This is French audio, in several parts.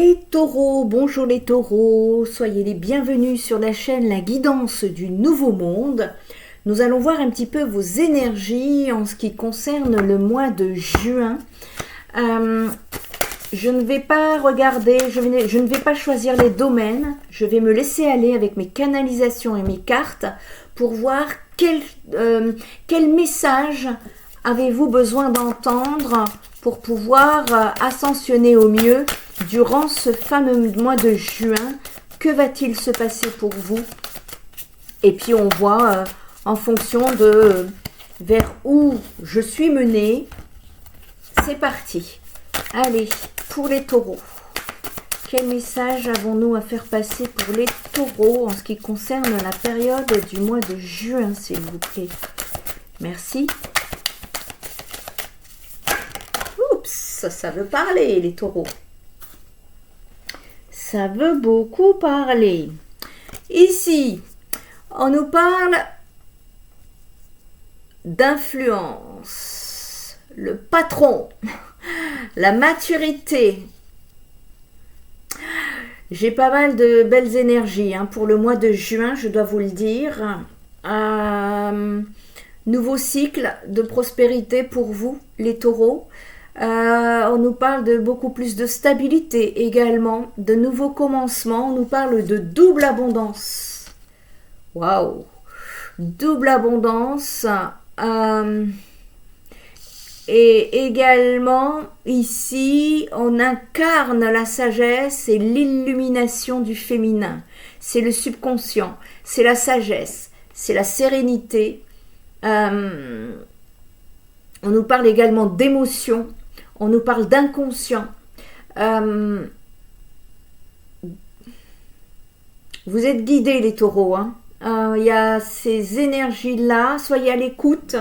Les taureaux, bonjour les taureaux, soyez les bienvenus sur la chaîne La Guidance du Nouveau Monde. Nous allons voir un petit peu vos énergies en ce qui concerne le mois de juin. Je ne vais pas regarder, je ne vais pas choisir les domaines, je vais me laisser aller avec mes canalisations et mes cartes pour voir quel message avez-vous besoin d'entendre pour pouvoir ascensionner au mieux durant ce fameux mois de juin. Que va-t-il se passer pour vous? Et puis on voit en fonction de vers où je suis menée. C'est parti. Allez, pour les taureaux. Quel message avons-nous à faire passer pour les taureaux en ce qui concerne la période du mois de juin, s'il vous plaît? Merci. Oups, ça veut parler, les taureaux. Ça veut beaucoup parler. Ici, on nous parle d'influence, le patron, la maturité. J'ai pas mal de belles énergies pour le mois de juin, je dois vous le dire. Nouveau cycle de prospérité pour vous, les taureaux. On nous parle de beaucoup plus de stabilité également, de nouveaux commencements. On nous parle de double abondance. Waouh! Double abondance. Et également, ici, on incarne la sagesse et l'illumination du féminin. C'est le subconscient, c'est la sagesse, c'est la sérénité. On nous parle également d'émotions, on nous parle d'inconscient. Vous êtes guidés, les taureaux. Il y a ces énergies-là, soyez à l'écoute.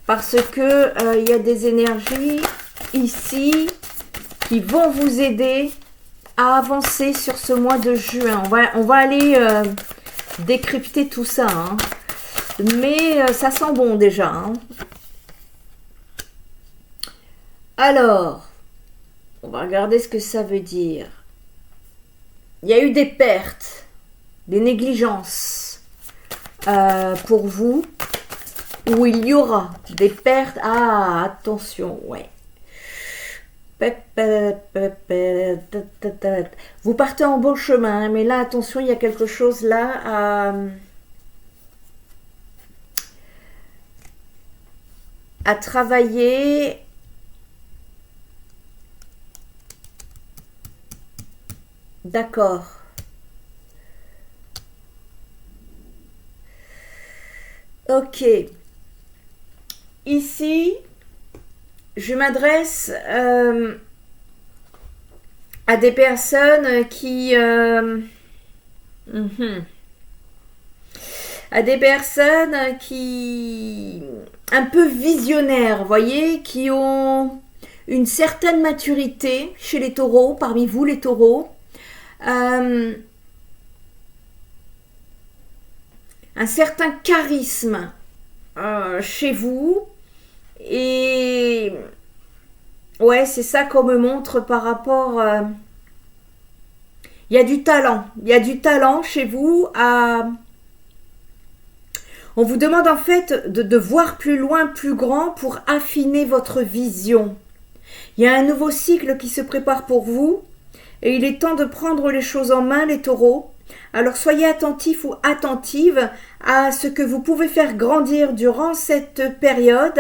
Parce que il y a des énergies ici qui vont vous aider à avancer sur ce mois de juin. On va aller décrypter tout ça. Mais ça sent bon déjà. Alors, on va regarder ce que ça veut dire. Il y a eu des pertes, des négligences pour vous. Où il y aura des pertes. Ah, attention, ouais. Vous partez en bon chemin, mais là, attention, il y a quelque chose là à travailler. D'accord. Ok. Ici, je m'adresse à des personnes qui... à des personnes qui... un peu visionnaires, voyez, qui ont une certaine maturité chez les taureaux, parmi vous les taureaux. Un certain charisme chez vous. Et ouais, c'est ça qu'on me montre par rapport... il y a du talent. Il y a du talent chez vous. On vous demande en fait de voir plus loin, plus grand pour affiner votre vision. Il y a un nouveau cycle qui se prépare pour vous. Et il est temps de prendre les choses en main, les taureaux. Alors soyez attentifs ou attentives à ce que vous pouvez faire grandir durant cette période.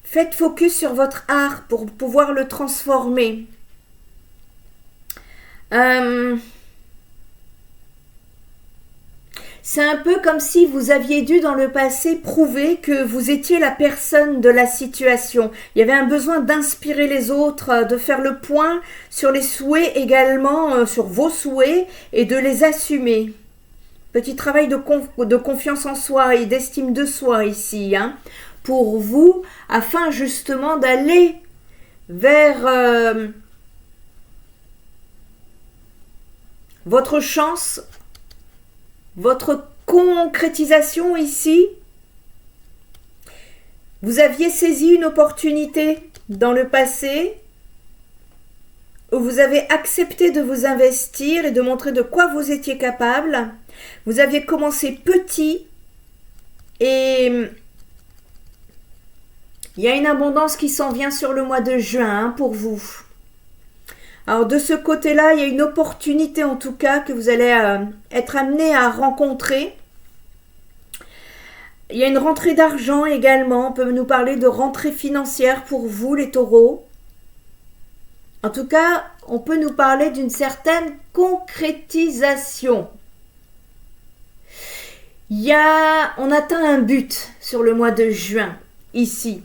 Faites focus sur votre art pour pouvoir le transformer. C'est un peu comme si vous aviez dû dans le passé prouver que vous étiez la personne de la situation. Il y avait un besoin d'inspirer les autres, de faire le point sur les souhaits également, sur vos souhaits et de les assumer. Petit travail de confiance en soi et d'estime de soi ici, pour vous, afin justement d'aller vers votre chance, votre concrétisation ici. Vous aviez saisi une opportunité dans le passé où vous avez accepté de vous investir et de montrer de quoi vous étiez capable. Vous aviez commencé petit et il y a une abondance qui s'en vient sur le mois de juin pour vous. Alors de ce côté-là, il y a une opportunité en tout cas que vous allez être amené à rencontrer. Il y a une rentrée d'argent également. On peut nous parler de rentrée financière pour vous les taureaux. En tout cas, on peut nous parler d'une certaine concrétisation. On atteint un but sur le mois de juin, ici.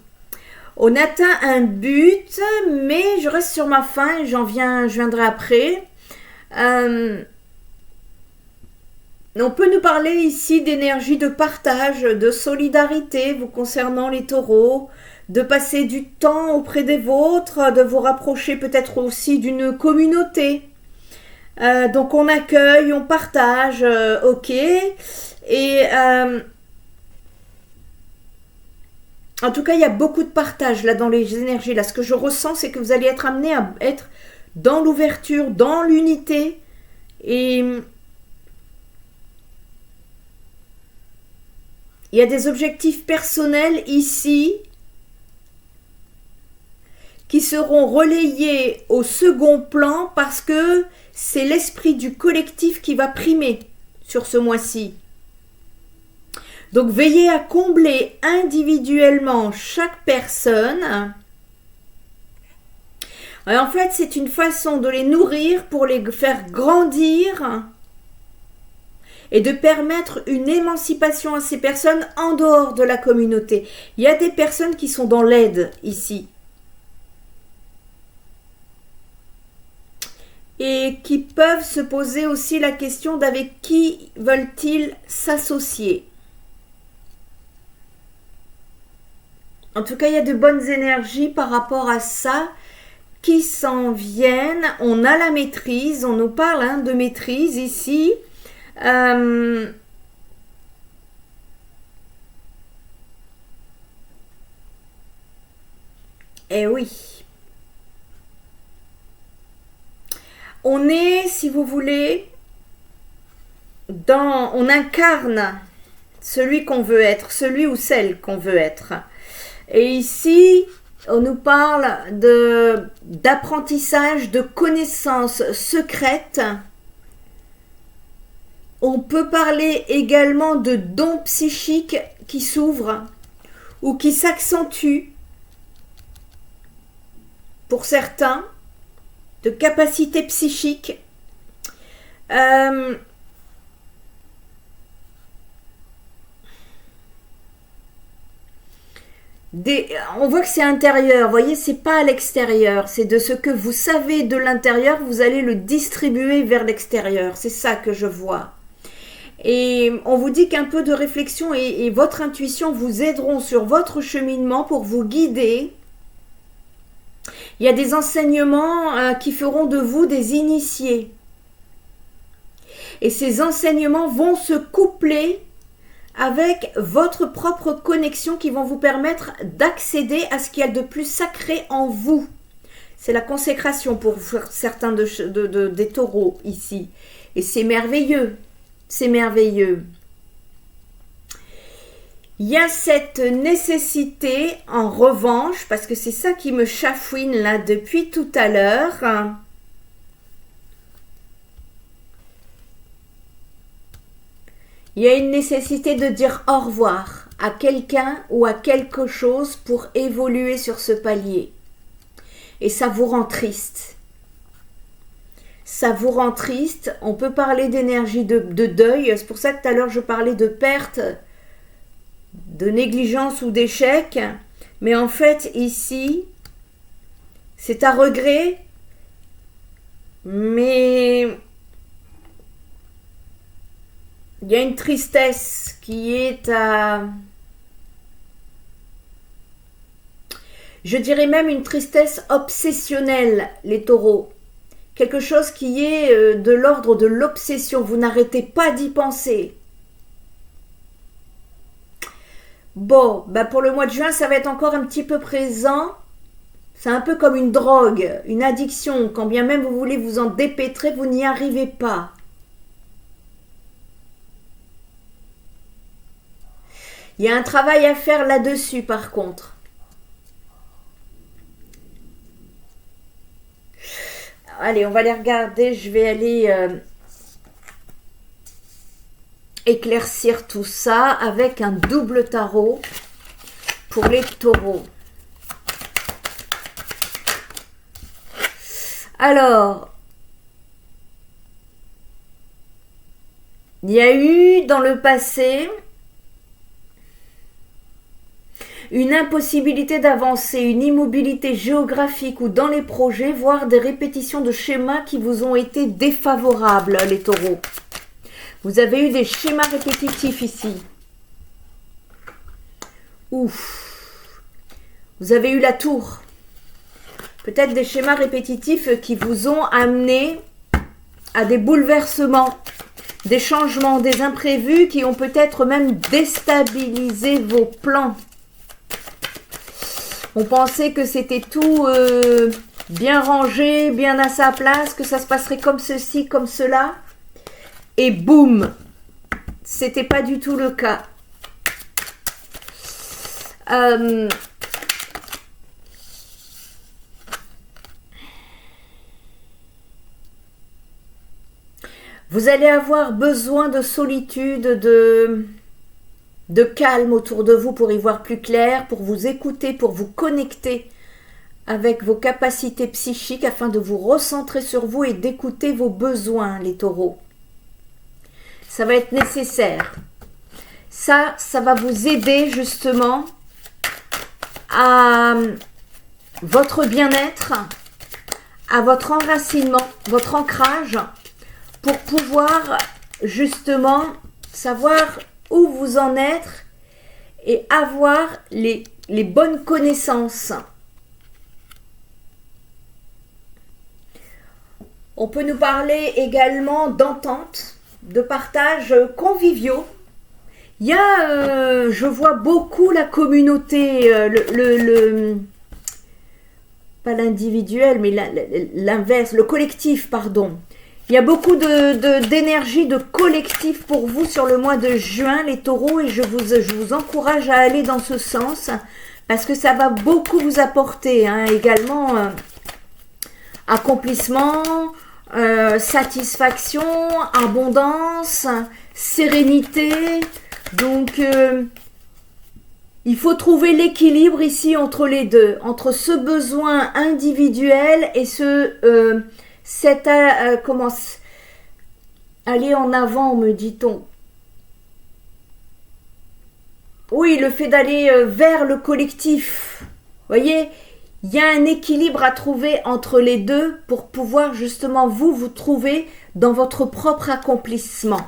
On atteint un but, mais je reste sur ma faim, je viendrai après. On peut nous parler ici d'énergie de partage, de solidarité vous concernant les taureaux, de passer du temps auprès des vôtres, de vous rapprocher peut-être aussi d'une communauté. Donc on accueille, on partage, ok. Et en tout cas, il y a beaucoup de partage là dans les énergies. Là, ce que je ressens, c'est que vous allez être amené à être dans l'ouverture, dans l'unité. Et il y a des objectifs personnels ici qui seront relayés au second plan parce que c'est l'esprit du collectif qui va primer sur ce mois-ci. Donc veillez à combler individuellement chaque personne. Et en fait, c'est une façon de les nourrir pour les faire grandir et de permettre une émancipation à ces personnes en dehors de la communauté. Il y a des personnes qui sont dans l'aide ici. Et qui peuvent se poser aussi la question d'avec qui veulent-ils s'associer. En tout cas, il y a de bonnes énergies par rapport à ça qui s'en viennent. On a la maîtrise, on nous parle de maîtrise ici. Eh oui. On est, si vous voulez, on incarne celui qu'on veut être, celui ou celle qu'on veut être. Et ici, on nous parle d'apprentissage, de connaissances secrètes. On peut parler également de dons psychiques qui s'ouvrent ou qui s'accentuent pour certains, de capacités psychiques. On voit que c'est intérieur, vous voyez, c'est pas à l'extérieur, c'est de ce que vous savez de l'intérieur, vous allez le distribuer vers l'extérieur, c'est ça que je vois. Et on vous dit qu'un peu de réflexion et votre intuition vous aideront sur votre cheminement pour vous guider. Il y a des enseignements qui feront de vous des initiés. Et ces enseignements vont se coupler avec votre propre connexion qui vont vous permettre d'accéder à ce qu'il y a de plus sacré en vous. C'est la consécration pour certains des taureaux ici. Et c'est merveilleux. C'est merveilleux. Il y a cette nécessité, en revanche, parce que c'est ça qui me chafouine là depuis tout à l'heure. Il y a une nécessité de dire au revoir à quelqu'un ou à quelque chose pour évoluer sur ce palier. Et ça vous rend triste. Ça vous rend triste. On peut parler d'énergie de deuil. C'est pour ça que tout à l'heure je parlais de perte, de négligence ou d'échec. Mais en fait ici, c'est à regret. Mais il y a une tristesse qui est à... Je dirais même une tristesse obsessionnelle, les taureaux. Quelque chose qui est de l'ordre de l'obsession. Vous n'arrêtez pas d'y penser. Bon, bah pour le mois de juin, ça va être encore un petit peu présent. C'est un peu comme une drogue, une addiction. Quand bien même vous voulez vous en dépêtrer, vous n'y arrivez pas. Il y a un travail à faire là-dessus, par contre. Allez, on va les regarder. Je vais aller éclaircir tout ça avec un double tarot pour les taureaux. Alors, il y a eu dans le passé une impossibilité d'avancer, une immobilité géographique ou dans les projets, voire des répétitions de schémas qui vous ont été défavorables, les taureaux. Vous avez eu des schémas répétitifs ici. Ouf. Vous avez eu la tour. Peut-être des schémas répétitifs qui vous ont amené à des bouleversements, des changements, des imprévus qui ont peut-être même déstabilisé vos plans. On pensait que c'était tout bien rangé, bien à sa place, que ça se passerait comme ceci, comme cela. Et boum, c'était pas du tout le cas. Vous allez avoir besoin de solitude, de calme autour de vous pour y voir plus clair, pour vous écouter, pour vous connecter avec vos capacités psychiques afin de vous recentrer sur vous et d'écouter vos besoins, les taureaux. Ça va être nécessaire. Ça va vous aider justement à votre bien-être, à votre enracinement, votre ancrage, pour pouvoir justement savoir où vous en êtes et avoir les bonnes connaissances. On peut nous parler également d'entente, de partage conviviaux. Il y a, je vois beaucoup la communauté, pas l'individuel, mais l'inverse, le collectif, pardon. Il y a beaucoup d'énergie de collectif pour vous sur le mois de juin, les taureaux, et je vous encourage à aller dans ce sens, parce que ça va beaucoup vous apporter, hein, également accomplissement, satisfaction, abondance, sérénité. Donc, il faut trouver l'équilibre ici entre les deux, entre ce besoin individuel et comment aller en avant, me dit-on. Oui, le fait d'aller vers le collectif. Voyez, il y a un équilibre à trouver entre les deux pour pouvoir justement vous trouver dans votre propre accomplissement.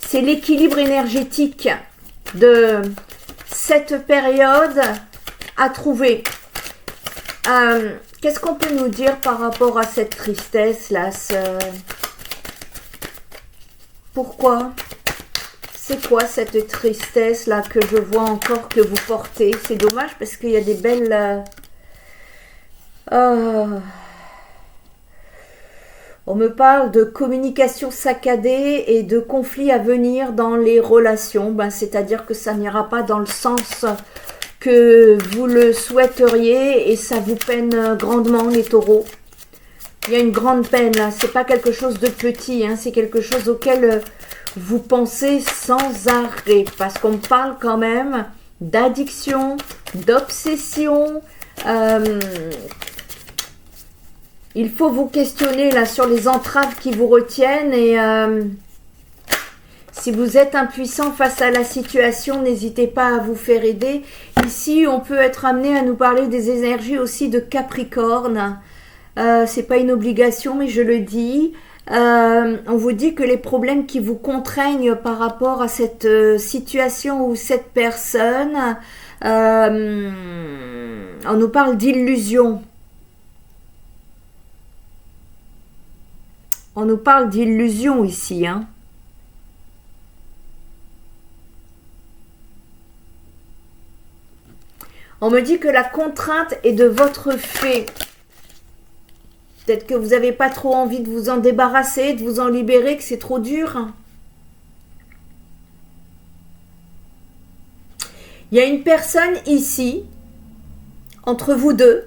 C'est l'équilibre énergétique de cette période à trouver. Qu'est-ce qu'on peut nous dire par rapport à cette tristesse-là? Pourquoi? C'est quoi cette tristesse-là que je vois encore que vous portez? C'est dommage parce qu'il y a des belles... On me parle de communication saccadée et de conflits à venir dans les relations. C'est-à-dire que ça n'ira pas dans le sens que vous le souhaiteriez et ça vous peine grandement, les taureaux. Il y a une grande peine là. C'est pas quelque chose de petit, hein, c'est quelque chose auquel vous pensez sans arrêt. Parce qu'on parle quand même d'addiction, d'obsession. Il faut vous questionner là sur les entraves qui vous retiennent et si vous êtes impuissant face à la situation, n'hésitez pas à vous faire aider. Ici, on peut être amené à nous parler des énergies aussi de Capricorne. C'est pas une obligation, mais je le dis. On vous dit que les problèmes qui vous contraignent par rapport à cette situation ou cette personne, on nous parle d'illusion. On nous parle d'illusion ici, hein. On me dit que la contrainte est de votre fait. Peut-être que vous n'avez pas trop envie de vous en débarrasser, de vous en libérer, que c'est trop dur. Il y a une personne ici, entre vous deux,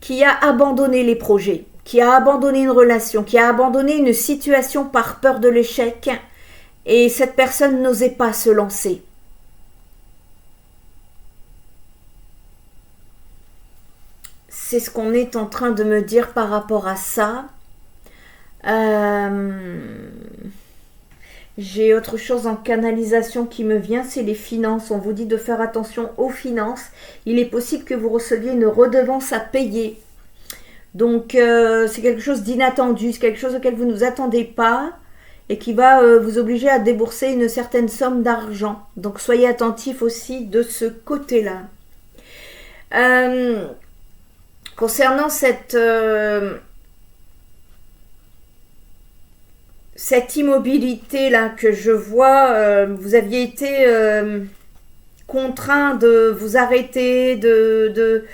qui a abandonné les projets, qui a abandonné une relation, qui a abandonné une situation par peur de l'échec, et cette personne n'osait pas se lancer. C'est ce qu'on est en train de me dire par rapport à ça. J'ai autre chose en canalisation qui me vient, c'est les finances. On vous dit de faire attention aux finances. Il est possible que vous receviez une redevance à payer. Donc, c'est quelque chose d'inattendu, c'est quelque chose auquel vous ne vous attendez pas et qui va vous obliger à débourser une certaine somme d'argent. Donc, soyez attentifs aussi de ce côté-là. Concernant cette immobilité là que je vois, vous aviez été contraint de vous arrêter, de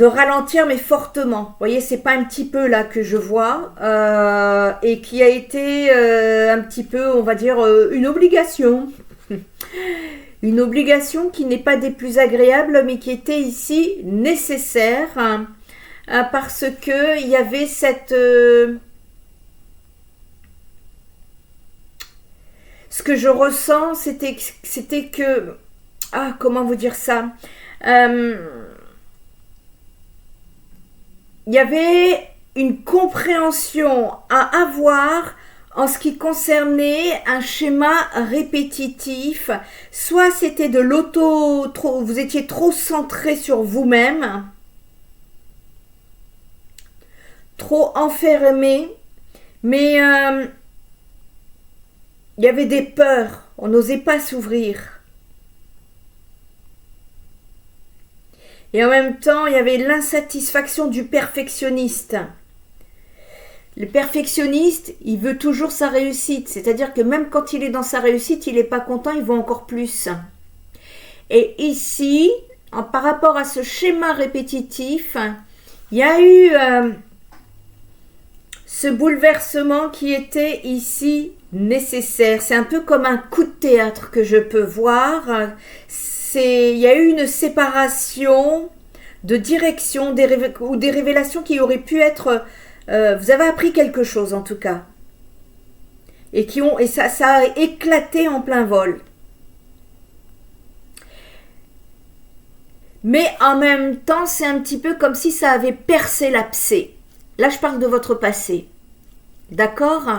ralentir, mais fortement. Vous voyez, c'est pas un petit peu là que je vois, et qui a été un petit peu, on va dire, une obligation. Une obligation qui n'est pas des plus agréables, mais qui était ici nécessaire, parce que il y avait cette... ce que je ressens, c'était que... Ah, comment vous dire ça, il y avait une compréhension à avoir en ce qui concernait un schéma répétitif. Soit c'était de vous étiez trop centré sur vous-même, trop enfermé, mais il y avait des peurs, on n'osait pas s'ouvrir. Et en même temps, il y avait l'insatisfaction du perfectionniste. Le perfectionniste, il veut toujours sa réussite. C'est-à-dire que même quand il est dans sa réussite, il n'est pas content, il veut encore plus. Et ici, par rapport à ce schéma répétitif, il y a eu ce bouleversement qui était ici nécessaire. C'est un peu comme un coup de théâtre que je peux voir. Il y a eu une séparation de direction ou des révélations qui auraient pu être... vous avez appris quelque chose en tout cas. Et ça a éclaté en plein vol. Mais en même temps, c'est un petit peu comme si ça avait percé l'abcès. Là, je parle de votre passé. D'accord ?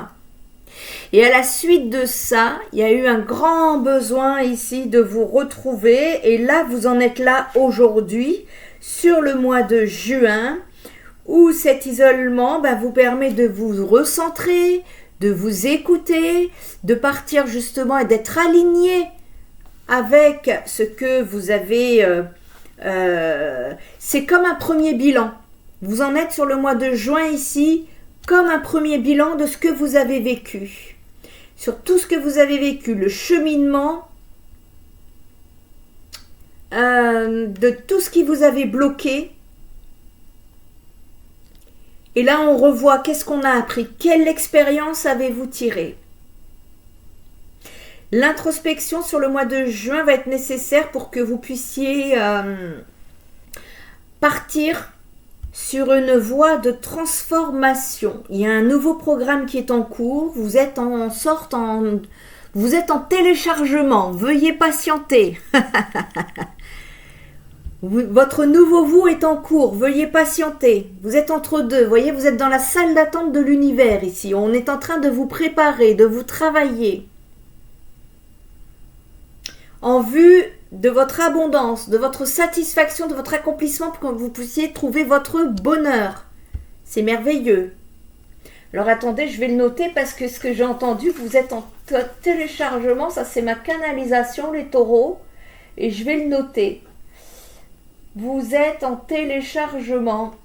Et à la suite de ça, il y a eu un grand besoin ici de vous retrouver. Et là, vous en êtes là aujourd'hui, sur le mois de juin, où cet isolement vous permet de vous recentrer, de vous écouter, de partir justement et d'être aligné avec ce que vous avez. C'est comme un premier bilan. Vous en êtes sur le mois de juin ici, comme un premier bilan de ce que vous avez vécu. Sur tout ce que vous avez vécu, le cheminement de tout ce qui vous avait bloqué. Et là, on revoit qu'est-ce qu'on a appris, quelle expérience avez-vous tiré. L'introspection sur le mois de juin va être nécessaire pour que vous puissiez partir sur une voie de transformation. Il y a un nouveau programme qui est en cours, vous êtes en téléchargement, veuillez patienter. Votre nouveau vous est en cours, veuillez patienter. Vous êtes entre deux, vous voyez, vous êtes dans la salle d'attente de l'univers ici. On est en train de vous préparer, de vous travailler en vue de votre abondance, de votre satisfaction, de votre accomplissement pour que vous puissiez trouver votre bonheur. C'est merveilleux. Alors attendez, je vais le noter parce que ce que j'ai entendu, vous êtes en téléchargement, ça c'est ma canalisation, les taureaux, et je vais le noter. Vous êtes en téléchargement.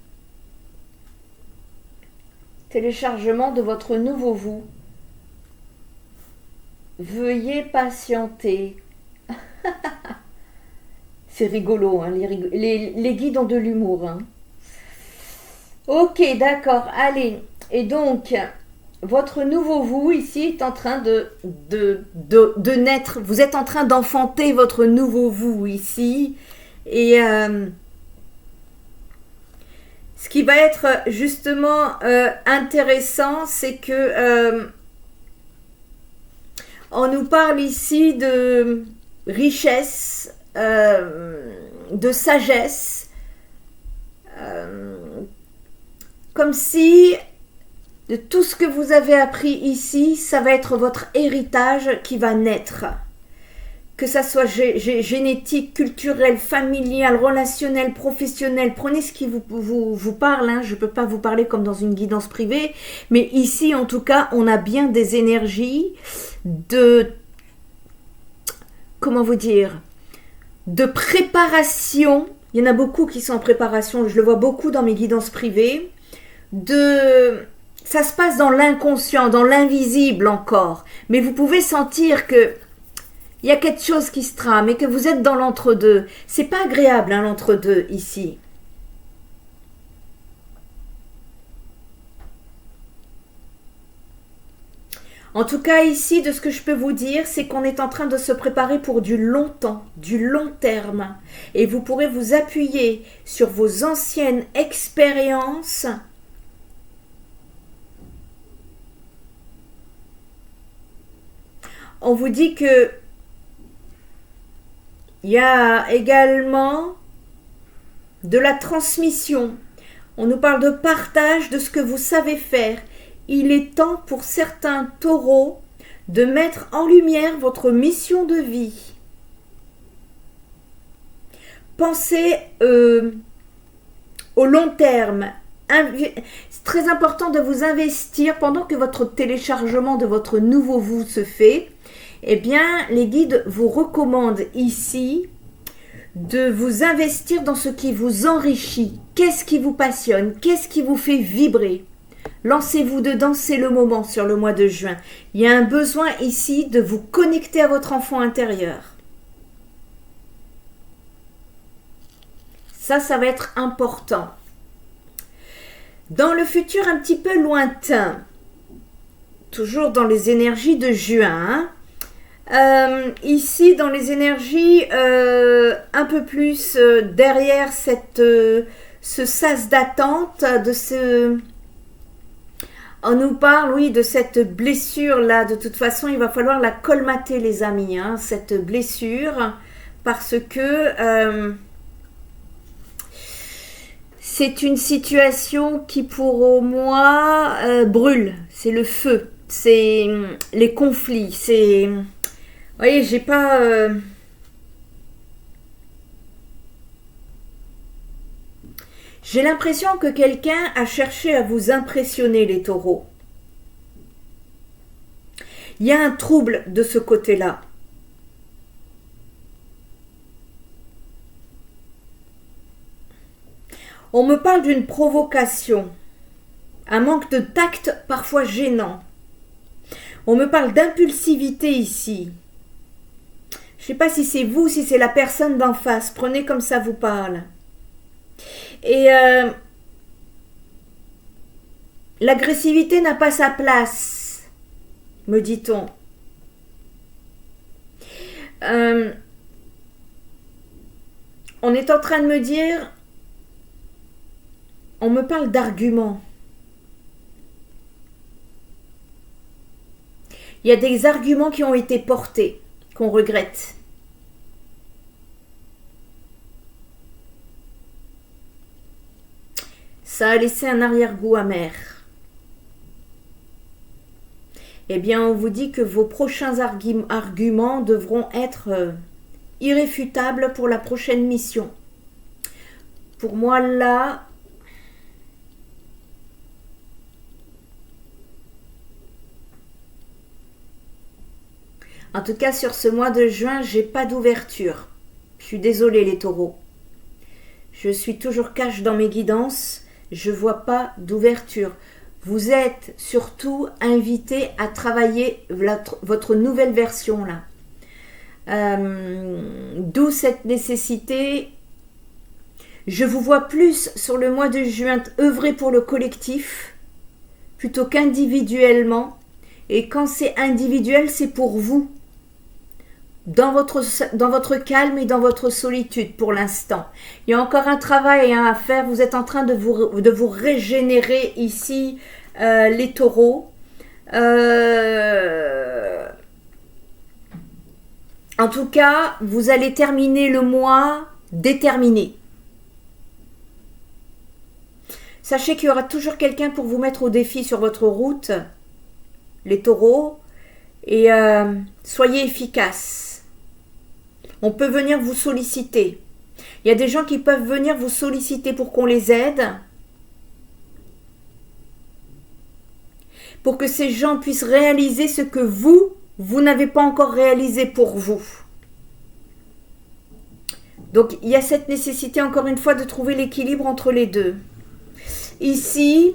Téléchargement de votre nouveau vous. Veuillez patienter. C'est rigolo, hein, les guides ont de l'humour. Hein. Ok, d'accord, allez. Et donc, votre nouveau vous ici est en train de naître. Vous êtes en train d'enfanter votre nouveau vous ici. Et ce qui va être justement intéressant, c'est que on nous parle ici de richesse, de sagesse, comme si de tout ce que vous avez appris ici, ça va être votre héritage qui va naître. Que ça soit génétique, culturel, familial, relationnel, professionnel, prenez ce qui vous parle, hein. Je ne peux pas vous parler comme dans une guidance privée, mais ici en tout cas, on a bien des énergies de, comment vous dire, de préparation. Il y en a beaucoup qui sont en préparation, je le vois beaucoup dans mes guidances privées, ça se passe dans l'inconscient, dans l'invisible encore, mais vous pouvez sentir que il y a quelque chose qui se trame et que vous êtes dans l'entre-deux. C'est pas agréable, hein, l'entre-deux, ici. En tout cas, ici, de ce que je peux vous dire, c'est qu'on est en train de se préparer pour du long temps, du long terme. Et vous pourrez vous appuyer sur vos anciennes expériences. On vous dit que il y a également de la transmission. On nous parle de partage de ce que vous savez faire. Il est temps pour certains taureaux de mettre en lumière votre mission de vie. Pensez au long terme. C'est très important de vous investir pendant que votre téléchargement de votre nouveau vous se fait. Eh bien, les guides vous recommandent ici de vous investir dans ce qui vous enrichit. Qu'est-ce qui vous passionne? Qu'est-ce qui vous fait vibrer? Lancez-vous dedans, c'est le moment sur le mois de juin. Il y a un besoin ici de vous connecter à votre enfant intérieur. Ça va être important. Dans le futur un petit peu lointain, toujours dans les énergies de juin, ici dans les énergies un peu plus derrière ce sas d'attente, on nous parle, oui, de cette blessure là. De toute façon, il va falloir la colmater, les amis, hein, cette blessure, parce que c'est une situation qui pour moi brûle. C'est le feu, c'est les conflits, c'est... Vous voyez, j'ai pas... J'ai l'impression que quelqu'un a cherché à vous impressionner, les taureaux. Il y a un trouble de ce côté-là. On me parle d'une provocation, un manque de tact parfois gênant. On me parle d'impulsivité ici. Je ne sais pas si c'est vous, si c'est la personne d'en face. Prenez comme ça vous parle. Et l'agressivité n'a pas sa place, me dit-on. On est en train de me dire, on me parle d'arguments. Il y a des arguments qui ont été portés, qu'on regrette. Ça a laissé un arrière-goût amer. Eh bien, on vous dit que vos prochains arguments devront être irréfutables pour la prochaine mission. Pour moi, là... En tout cas, sur ce mois de juin, j'ai pas d'ouverture. Je suis désolée, les taureaux. Je suis toujours cash dans mes guidances. Je vois pas d'ouverture. Vous êtes surtout invités à travailler votre nouvelle version là. D'où cette nécessité. Je vous vois plus sur le mois de juin œuvrer pour le collectif plutôt qu'individuellement. Et quand c'est individuel, c'est pour vous. Dans votre calme et dans votre solitude pour l'instant. Il y a encore un travail à faire. Vous êtes en train de vous régénérer ici, les taureaux. En tout cas, vous allez terminer le mois déterminé. Sachez qu'il y aura toujours quelqu'un pour vous mettre au défi sur votre route, les taureaux, et soyez efficaces. On peut venir vous solliciter. Il y a des gens qui peuvent venir vous solliciter pour qu'on les aide, pour que ces gens puissent réaliser ce que vous n'avez pas encore réalisé pour vous. Donc, il y a cette nécessité, encore une fois, de trouver l'équilibre entre les deux. Ici,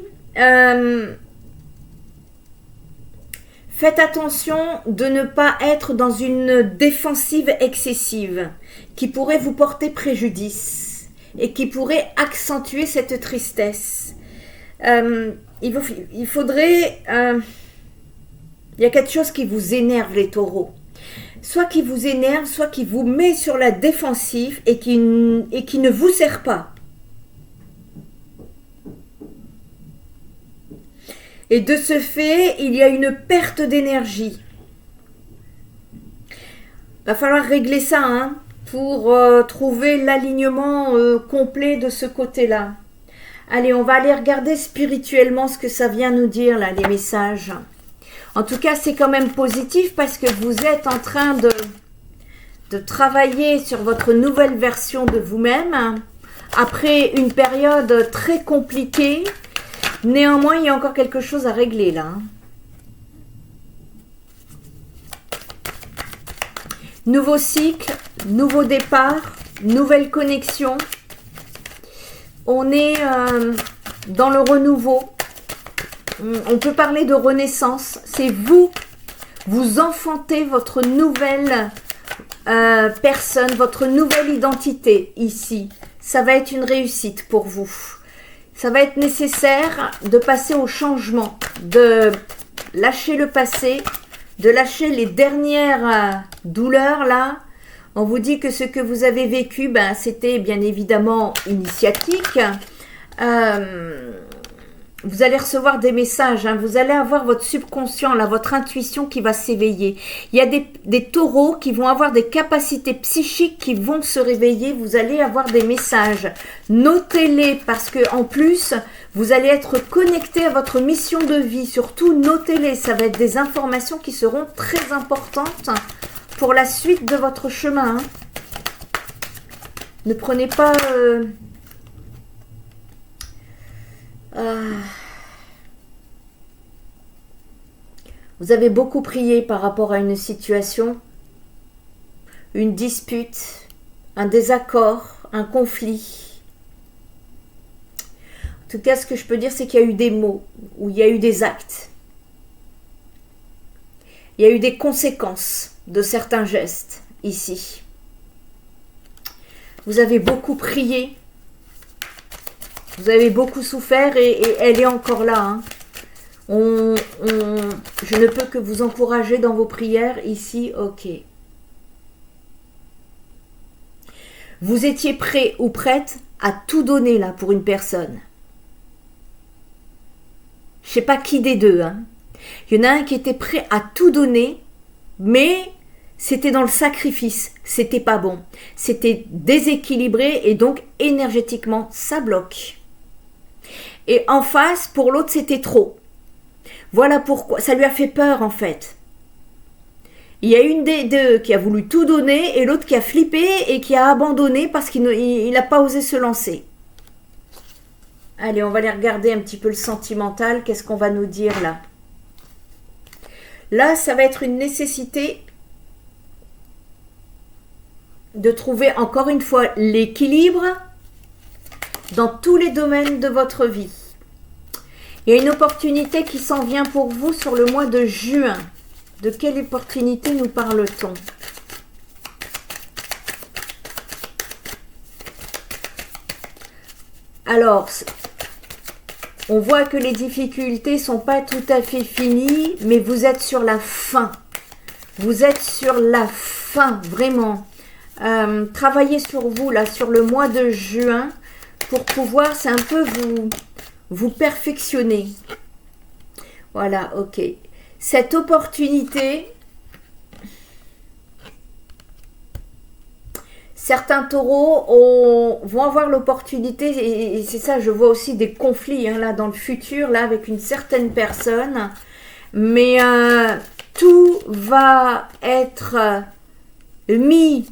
faites attention de ne pas être dans une défensive excessive qui pourrait vous porter préjudice et qui pourrait accentuer cette tristesse. Il faudrait... il y a quelque chose qui vous énerve, les taureaux. Soit qui vous énerve, soit qui vous met sur la défensive et qui ne vous sert pas. Et de ce fait, il y a une perte d'énergie. Il va falloir régler ça pour trouver l'alignement complet de ce côté-là. Allez, on va aller regarder spirituellement ce que ça vient nous dire, là, les messages. En tout cas, c'est quand même positif parce que vous êtes en train de travailler sur votre nouvelle version de vous-même après une période très compliquée. Néanmoins, il y a encore quelque chose à régler là. Nouveau cycle, nouveau départ, nouvelle connexion. On est dans le renouveau. On peut parler de renaissance. C'est vous enfantez votre nouvelle personne, votre nouvelle identité ici. Ça va être une réussite pour vous. Ça va être nécessaire de passer au changement, de lâcher le passé, de lâcher les dernières douleurs là. On vous dit que ce que vous avez vécu, c'était bien évidemment initiatique. Vous allez recevoir des messages, vous allez avoir votre subconscient, là, votre intuition qui va s'éveiller. Il y a des taureaux qui vont avoir des capacités psychiques qui vont se réveiller. Vous allez avoir des messages. Notez-les parce que en plus, vous allez être connecté à votre mission de vie. Surtout, notez-les. Ça va être des informations qui seront très importantes pour la suite de votre chemin. Ne prenez pas... Vous avez beaucoup prié par rapport à une situation, une dispute, un désaccord, un conflit. En tout cas, ce que je peux dire, c'est qu'il y a eu des mots, ou il y a eu des actes. Il y a eu des conséquences de certains gestes ici. Vous avez beaucoup prié. Vous avez beaucoup souffert et elle est encore là. Je ne peux que vous encourager dans vos prières ici. Ok. Vous étiez prêt ou prête à tout donner là pour une personne. Je ne sais pas qui des deux. Il y en a un qui était prêt à tout donner, mais c'était dans le sacrifice. C'était pas bon. C'était déséquilibré et donc énergétiquement, ça bloque. Et en face, pour l'autre, c'était trop. Voilà pourquoi. Ça lui a fait peur, en fait. Il y a une des deux qui a voulu tout donner et l'autre qui a flippé et qui a abandonné parce qu'il n'a pas osé se lancer. Allez, on va aller regarder un petit peu le sentimental. Qu'est-ce qu'on va nous dire là? Là, ça va être une nécessité de trouver encore une fois l'équilibre dans tous les domaines de votre vie. Il y a une opportunité qui s'en vient pour vous sur le mois de juin. De quelle opportunité nous parle-t-on? Alors, on voit que les difficultés sont pas tout à fait finies, mais vous êtes sur la fin. Vous êtes sur la fin, vraiment. Travaillez sur vous, là, sur le mois de juin, pour pouvoir, c'est un peu vous perfectionner. Voilà, ok. Cette opportunité, certains taureaux vont avoir l'opportunité, et c'est ça, je vois aussi des conflits hein, là dans le futur, là avec une certaine personne, mais tout va être mis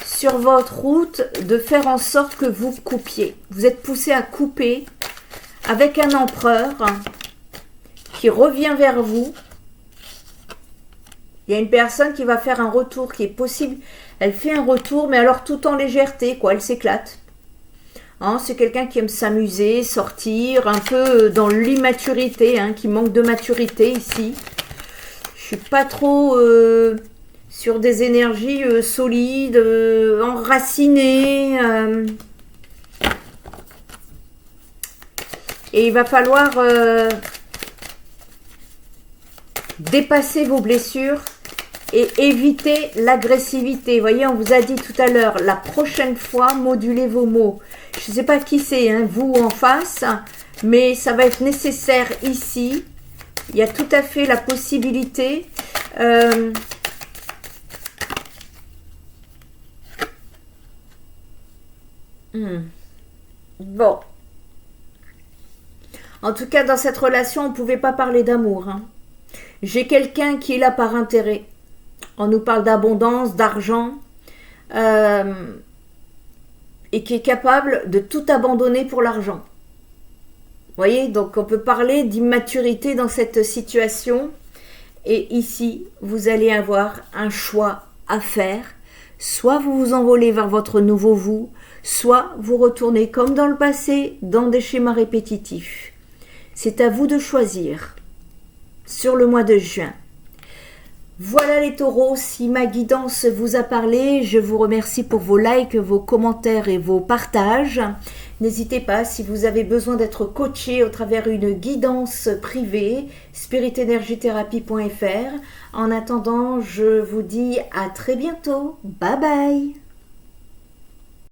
sur votre route de faire en sorte que vous coupiez. Vous êtes poussé à couper avec un empereur qui revient vers vous. Il y a une personne qui va faire un retour qui est possible. Elle fait un retour, mais alors tout en légèreté, quoi. Elle s'éclate. Hein, c'est quelqu'un qui aime s'amuser, sortir, un peu dans l'immaturité, hein, qui manque de maturité ici. Je suis pas trop sur des énergies solides, enracinées. Et il va falloir dépasser vos blessures et éviter l'agressivité. Vous voyez, on vous a dit tout à l'heure, la prochaine fois, modulez vos mots. Je ne sais pas qui c'est, hein, vous en face, mais ça va être nécessaire ici. Il y a tout à fait la possibilité. Bon. En tout cas, dans cette relation, on ne pouvait pas parler d'amour. Hein. J'ai quelqu'un qui est là par intérêt. On nous parle d'abondance, d'argent, et qui est capable de tout abandonner pour l'argent. Vous voyez, donc on peut parler d'immaturité dans cette situation. Et ici, vous allez avoir un choix à faire. Soit vous vous envolez vers votre nouveau vous, soit vous retournez comme dans le passé, dans des schémas répétitifs. C'est à vous de choisir sur le mois de juin. Voilà les taureaux, si ma guidance vous a parlé, je vous remercie pour vos likes, vos commentaires et vos partages. N'hésitez pas, si vous avez besoin d'être coaché au travers une guidance privée, spiritenergiethérapie.fr. En attendant, je vous dis à très bientôt. Bye bye.